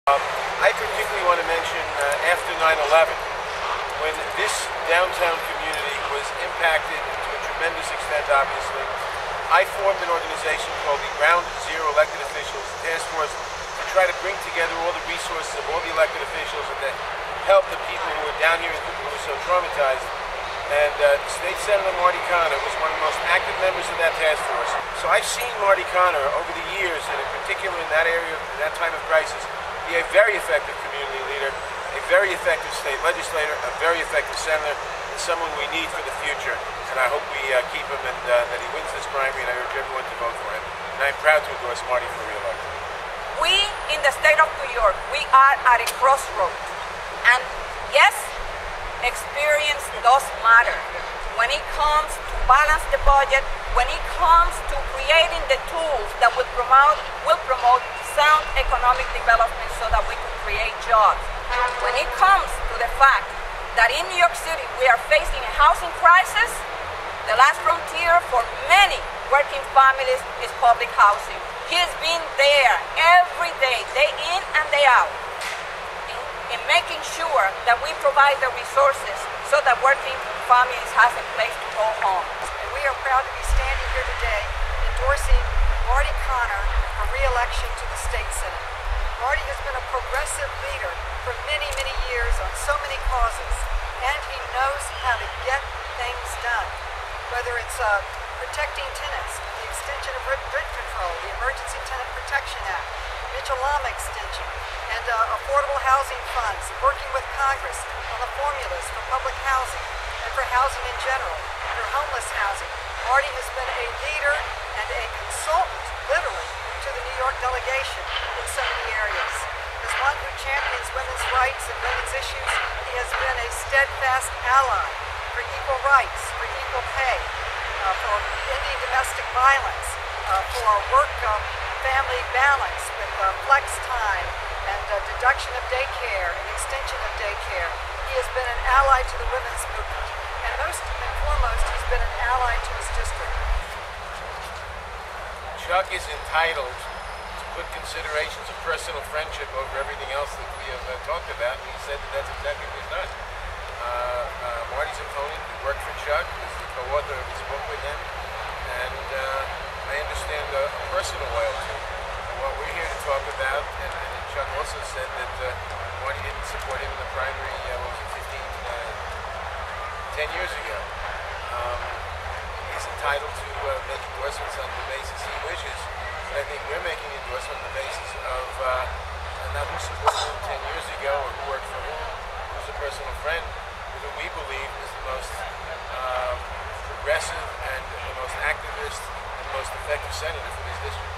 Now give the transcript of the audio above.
I particularly want to mention after 9/11, when this downtown community was impacted to a tremendous extent, obviously, I formed an organization called the Ground Zero Elected Officials Task Force to try to bring together all the resources of all the elected officials and to help the people who were down here who were so traumatized. And State Senator Marty Connor was one of the most active members of that task force. So I've seen Marty Connor over the years, and in particular in that area, in that time of crisis, be a very effective community leader, a very effective state legislator, a very effective senator, and someone we need for the future. And I hope we keep him and that he wins this primary, and I urge everyone to vote for him. And I'm proud to endorse Marty for re-election. We in the state of New York, we are at a crossroads. And yes, experience does matter. When it comes to balance the budget, when it comes to creating the tools that will promote sound economic development so that we can create jobs. When it comes to the fact that in New York City we are facing a housing crisis, the last frontier for many working families is public housing. He has been there every day in and day out, in making sure that we provide the resources so that working families have a place to call home. And we are proud to be standing here today endorsing Marty Connor for re-election to the State Senate. Marty has been a progressive leader for many, many years on so many causes, and he knows how to get things done. Whether it's protecting tenants, the extension of rent control, the Emergency Tenant Protection Act, Mitchell-Lama extension, and affordable housing funds, working with Congress on the formulas for public housing and for housing in general, for homeless housing. Marty has been a leader and a consultant, literally, to the New York delegation in so many areas. As one who champions women's rights and women's issues, he has been a steadfast ally for equal rights, for equal pay, for ending domestic violence, for work-family balance with flex time and deduction of daycare and extension of daycare. He has been an ally to the women's movement. And most and foremost, he's been an ally to his district. Chuck is entitled to put considerations of personal friendship over everything else that we have talked about, and he said that that's exactly what he's done. Marty's opponent who worked for Chuck is the co-author of his book with him, and I understand a personal loyalty. What we're here to talk about, and Chuck also said that Marty didn't support him in the primary, 10 years ago. He's entitled to make endorsements on the basis he wishes, but I think we're making endorsements on the basis of not who supported him 10 years ago or who worked for him, who's a personal friend, but who we believe is the most progressive and the most activist and most effective senator for this district.